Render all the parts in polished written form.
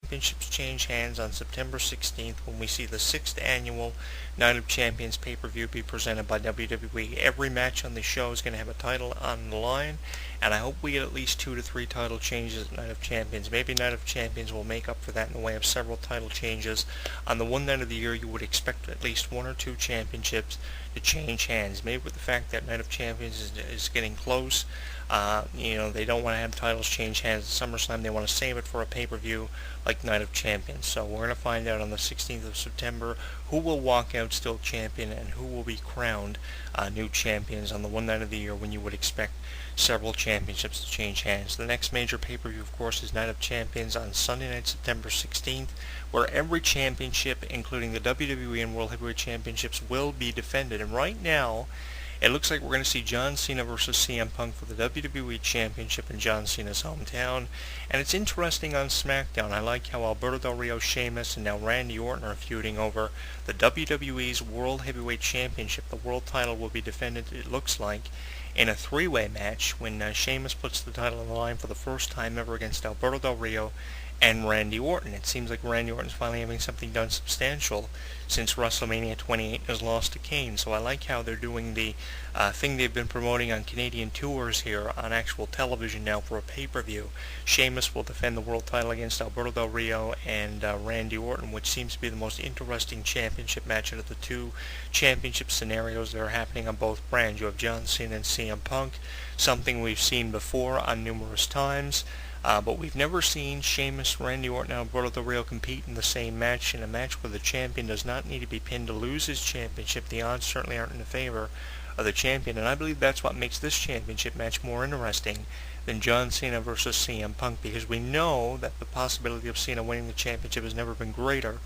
championships change hands on September 16th when we see the 6th annual Night of Champions pay-per-view be presented by WWE. Every match on the show is going to have a title on the line, and I hope we get at least 2 to 3 title changes at Night of Champions. Maybe Night of Champions will make up for that in the way of several title changes. On the one night of the year, you would expect at least 1 or 2 championships to change hands. Maybe with the fact that Night of Champions is getting close, they don't want to have titles change hands at SummerSlam. They want to save it for a pay-per-view like Night of Champions. So we're going to find out on the 16th of September who will walk out still champion and who will be crowned new champions on the one night of the year when you would expect several championships to change hands. The next major pay-per-view, of course, is Night of Champions on Sunday night, September 16th, where every championship, including the WWE and World Heavyweight Championships, will be defended. And right now, it looks like we're going to see John Cena versus CM Punk for the WWE Championship in John Cena's hometown. And it's interesting on SmackDown. I like how Alberto Del Rio, Sheamus, and now Randy Orton are feuding over the WWE's World Heavyweight Championship. The world title will be defended, it looks like, in a three-way match when Sheamus puts the title on the line for the first time ever against Alberto Del Rio and Randy Orton. It seems like Randy Orton's finally having something done substantial since WrestleMania 28 has lost to Kane. So I like how they're doing the thing they've been promoting on Canadian tours here on actual television now for a pay-per-view. Sheamus will defend the world title against Alberto Del Rio and Randy Orton, which seems to be the most interesting championship match out of the two championship scenarios that are happening on both brands. You have John Cena and CM Punk, something we've seen before on numerous times. But we've never seen Sheamus, Randy Orton, and Alberto Del Rio compete in the same match, in a match where the champion does not need to be pinned to lose his championship. The odds certainly aren't in the favor of the champion, and I believe that's what makes this championship match more interesting than John Cena versus CM Punk, because we know that the possibility of Cena winning the championship has never been greater,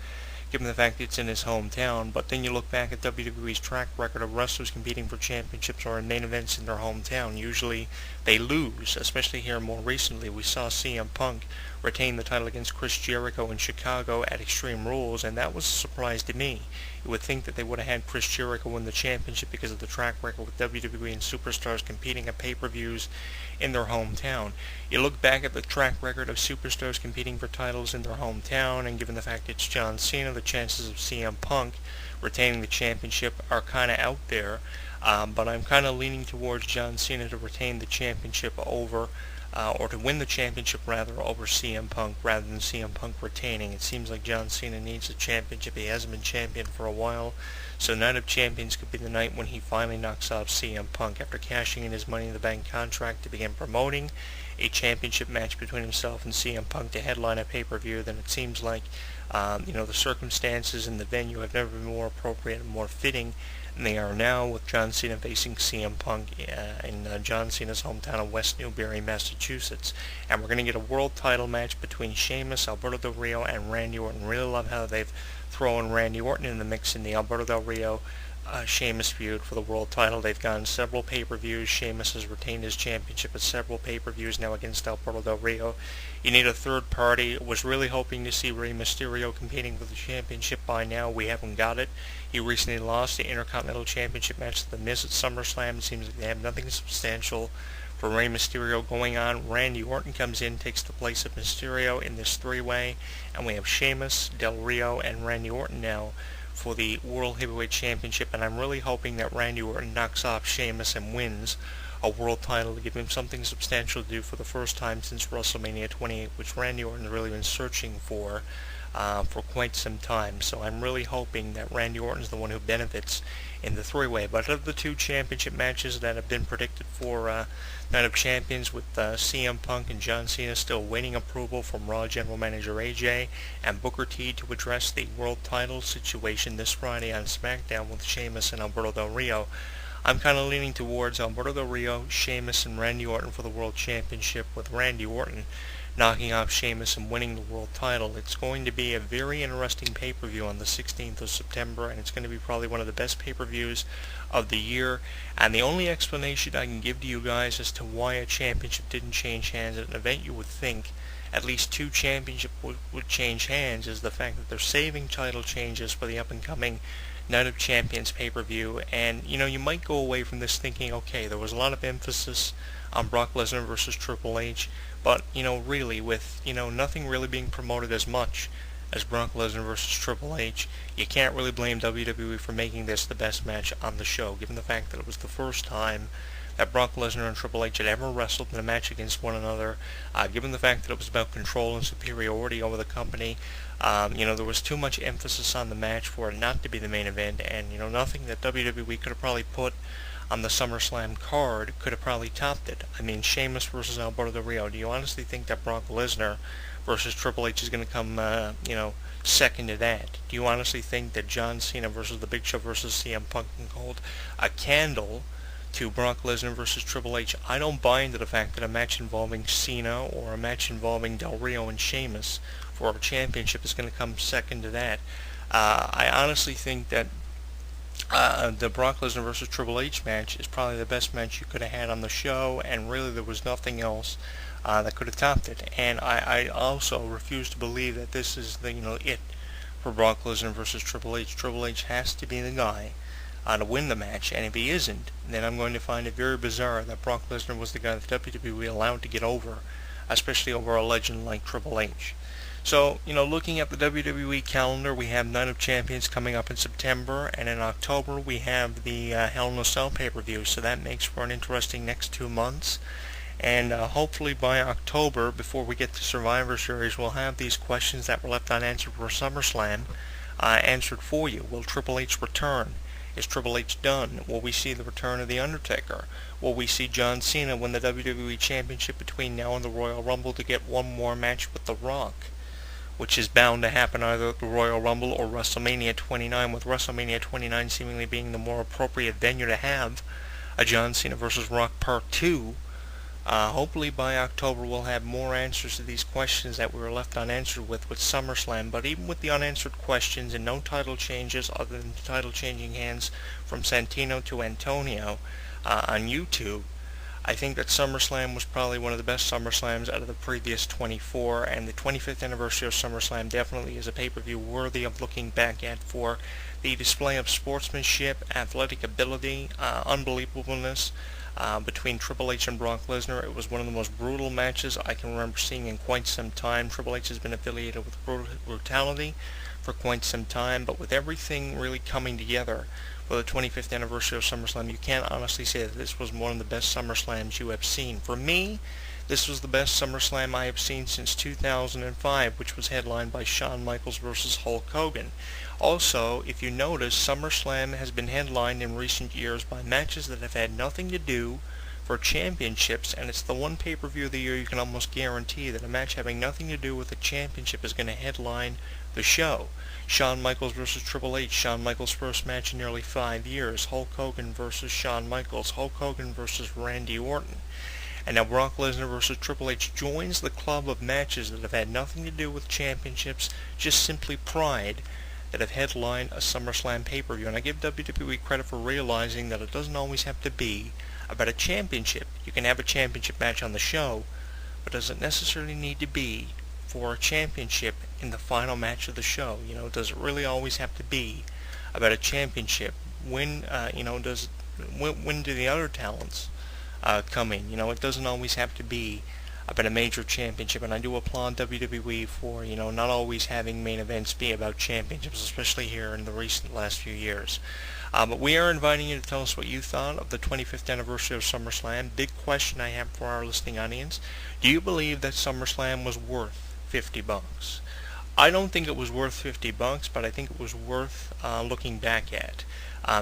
given the fact that it's in his hometown. But then you look back at WWE's track record of wrestlers competing for championships or in main events in their hometown. Usually they lose, especially here more recently. We saw CM Punk retain the title against Chris Jericho in Chicago at Extreme Rules, and that was a surprise to me. You would think that they would have had Chris Jericho win the championship because of the track record with WWE and superstars competing at pay-per-views in their hometown. You look back at the track record of superstars competing for titles in their hometown, and given the fact it's John Cena, the chances of CM Punk retaining the championship are kind of out there. But I'm kind of leaning towards John Cena to retain the championship over, or to win the championship rather, over CM Punk rather than CM Punk retaining. It seems like John Cena needs a championship. He hasn't been champion for a while. So Night of Champions could be the night when he finally knocks off CM Punk after cashing in his Money in the Bank contract to begin promoting a championship match between himself and CM Punk to headline a pay-per-view. Then it seems like the circumstances and the venue have never been more appropriate and more fitting than they are now, with John Cena facing CM Punk in John Cena's hometown of West Newbury, Massachusetts. And we're going to get a world title match between Sheamus, Alberto Del Rio, and Randy Orton. Really love how they've thrown Randy Orton in the mix in the Alberto Del Rio Sheamus feud for the world title. They've gone several pay-per-views. Sheamus has retained his championship at several pay-per-views now against Alberto Del Rio. You need a third party. Was really hoping to see Rey Mysterio competing for the championship by now. We haven't got it. He recently lost the Intercontinental Championship match to The Miz at SummerSlam. It seems like they have nothing substantial for Rey Mysterio going on. Randy Orton comes in, takes the place of Mysterio in this three-way, and we have Sheamus, Del Rio, and Randy Orton now for the World Heavyweight Championship, and I'm really hoping that Randy Orton knocks off Sheamus and wins a world title to give him something substantial to do for the first time since WrestleMania 28, which Randy Orton's really been searching for quite some time. So I'm really hoping that Randy Orton's the one who benefits in the three-way. But of the two championship matches that have been predicted for Night of Champions, with CM Punk and John Cena still waiting approval from Raw General Manager AJ and Booker T to address the world title situation this Friday on SmackDown with Sheamus and Alberto Del Rio, I'm kind of leaning towards Alberto Del Rio, Sheamus, and Randy Orton for the World Championship, with Randy Orton knocking off Sheamus and winning the world title. It's going to be a very interesting pay-per-view on the 16th of September, and it's going to be probably one of the best pay-per-views of the year. And the only explanation I can give to you guys as to why a championship didn't change hands at an event you would think at least two championships would change hands is the fact that they're saving title changes for the up-and-coming Night of Champions pay-per-view. And you might go away from this thinking, okay, there was a lot of emphasis on Brock Lesnar versus Triple H. But, really, with, nothing really being promoted as much as Brock Lesnar versus Triple H, you can't really blame WWE for making this the best match on the show, given the fact that it was the first time that Brock Lesnar and Triple H had ever wrestled in a match against one another, given the fact that it was about control and superiority over the company. There was too much emphasis on the match for it not to be the main event, and, nothing that WWE could have probably put on the SummerSlam card could have probably topped it. I mean, Sheamus versus Alberto Del Rio. Do you honestly think that Brock Lesnar versus Triple H is going to come, second to that? Do you honestly think that John Cena versus The Big Show versus CM Punk can hold a candle to Brock Lesnar versus Triple H? I don't buy into the fact that a match involving Cena or a match involving Del Rio and Sheamus for a championship is going to come second to that. I honestly think that the Brock Lesnar versus Triple H match is probably the best match you could have had on the show, and really there was nothing else that could have topped it. And I also refuse to believe that this is the it for Brock Lesnar versus Triple H. Triple H has to be the guy to win the match, and if he isn't, then I'm going to find it very bizarre that Brock Lesnar was the guy that WWE allowed to get over, especially over a legend like Triple H. So, looking at the WWE calendar, we have Night of Champions coming up in September, and in October we have the Hell in a Cell pay-per-view, so that makes for an interesting next 2 months. And hopefully by October, before we get to Survivor Series, we'll have these questions that were left unanswered for SummerSlam answered for you. Will Triple H return? Is Triple H done? Will we see the return of The Undertaker? Will we see John Cena win the WWE Championship between now and the Royal Rumble to get one more match with The Rock, which is bound to happen either at the Royal Rumble or WrestleMania 29, with WrestleMania 29 seemingly being the more appropriate venue to have a John Cena versus Rock Part 2. Hopefully by October we'll have more answers to these questions that we were left unanswered with SummerSlam. But even with the unanswered questions and no title changes other than the title changing hands from Santino to Antonio on YouTube, I think that SummerSlam was probably one of the best SummerSlams out of the previous 24, and the 25th anniversary of SummerSlam definitely is a pay-per-view worthy of looking back at for the display of sportsmanship, athletic ability, unbelievableness between Triple H and Brock Lesnar. It was one of the most brutal matches I can remember seeing in quite some time. Triple H has been affiliated with brutality for quite some time, but with everything really coming together for the 25th anniversary of SummerSlam, you can't honestly say that this was one of the best SummerSlams you have seen. For me, this was the best SummerSlam I have seen since 2005, which was headlined by Shawn Michaels versus Hulk Hogan. Also, if you notice, SummerSlam has been headlined in recent years by matches that have had nothing to do for championships, and it's the one pay-per-view of the year you can almost guarantee that a match having nothing to do with a championship is going to headline the show. Shawn Michaels versus Triple H, Shawn Michaels' first match in nearly 5 years. Hulk Hogan versus Shawn Michaels, Hulk Hogan versus Randy Orton. And now Brock Lesnar versus Triple H joins the club of matches that have had nothing to do with championships, just simply pride, that have headlined a SummerSlam pay-per-view. And I give WWE credit for realizing that it doesn't always have to be about a championship. You can have a championship match on the show, but does it necessarily need to be for a championship in the final match of the show? Does it really always have to be about a championship? When do the other talents come in? It doesn't always have to be about a major championship, and I do applaud WWE for, not always having main events be about championships, especially here in the recent last few years. But we are inviting you to tell us what you thought of the 25th anniversary of SummerSlam. Big question I have for our listening audience. Do you believe that SummerSlam was worth $50? I don't think it was worth $50, but I think it was worth looking back at,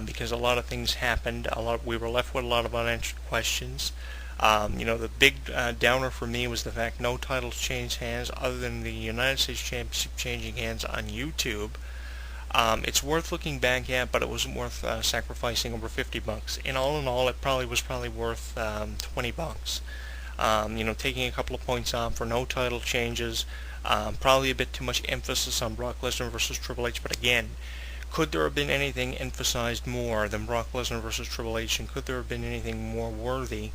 because a lot of things happened. We were left with a lot of unanswered questions. The big downer for me was the fact no titles changed hands other than the United States Championship changing hands on YouTube. It's worth looking back at, but it wasn't worth sacrificing over $50. In all, it was probably worth $20. Taking a couple of points off for no title changes, probably a bit too much emphasis on Brock Lesnar versus Triple H. But again, could there have been anything emphasized more than Brock Lesnar versus Triple H, and could there have been anything more worthy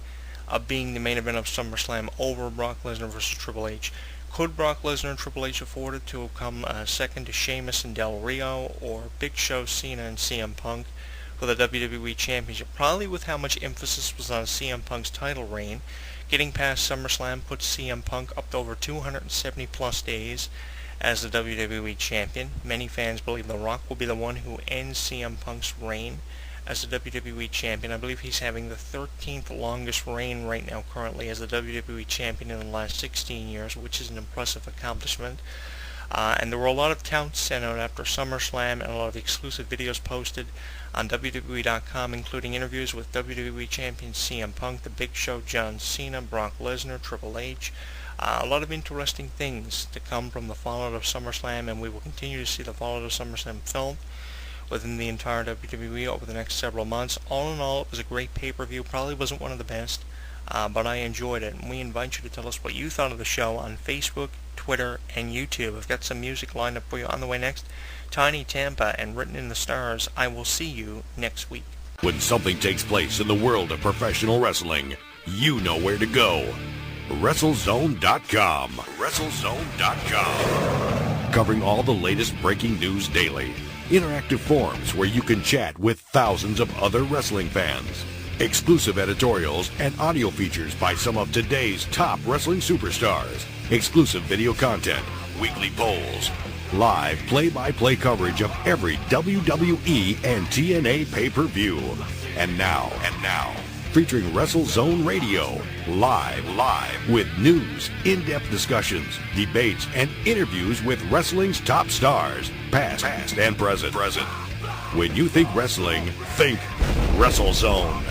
of being the main event of SummerSlam over Brock Lesnar versus Triple H? Could Brock Lesnar and Triple H afford it to come second to Sheamus and Del Rio, or Big Show, Cena, and CM Punk for the WWE Championship, probably with how much emphasis was on CM Punk's title reign. Getting past SummerSlam puts CM Punk up to over 270 plus days as the WWE Champion. Many fans believe The Rock will be the one who ends CM Punk's reign as the WWE Champion. I believe he's having the 13th longest reign right now currently as the WWE Champion in the last 16 years, which is an impressive accomplishment. And there were a lot of counts sent out after SummerSlam and a lot of exclusive videos posted on WWE.com, including interviews with WWE Champion CM Punk, The Big Show, John Cena, Brock Lesnar, Triple H. A lot of interesting things to come from the fallout of SummerSlam, and we will continue to see the fallout of SummerSlam filmed within the entire WWE over the next several months. All in all, it was a great pay-per-view. Probably wasn't one of the best, but I enjoyed it. And we invite you to tell us what you thought of the show on Facebook, Twitter, and YouTube. I've got some music lined up for you on the way next. Tiny Tampa and Written in the Stars. I will see you next week. When something takes place in the world of professional wrestling, you know where to go. WrestleZone.com. WrestleZone.com. Covering all the latest breaking news daily. Interactive forums where you can chat with thousands of other wrestling fans. Exclusive editorials and audio features by some of today's top wrestling superstars. Exclusive video content, weekly polls, live play-by-play coverage of every WWE and TNA pay-per-view. And now, featuring WrestleZone Radio, live with news, in-depth discussions, debates, and interviews with wrestling's top stars, past and present. When you think wrestling, think WrestleZone.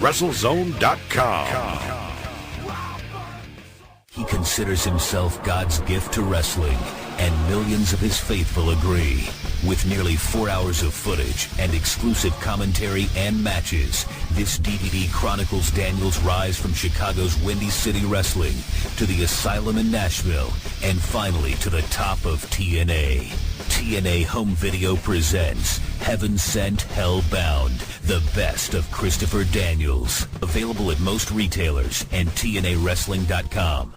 WrestleZone.com. He considers himself God's gift to wrestling, and millions of his faithful agree. With nearly 4 hours of footage and exclusive commentary and matches, this DVD chronicles Daniels' rise from Chicago's Windy City Wrestling to the Asylum in Nashville, and finally to the top of TNA. TNA Home Video presents Heaven Sent, Hell Bound, the best of Christopher Daniels. Available at most retailers and TNAWrestling.com.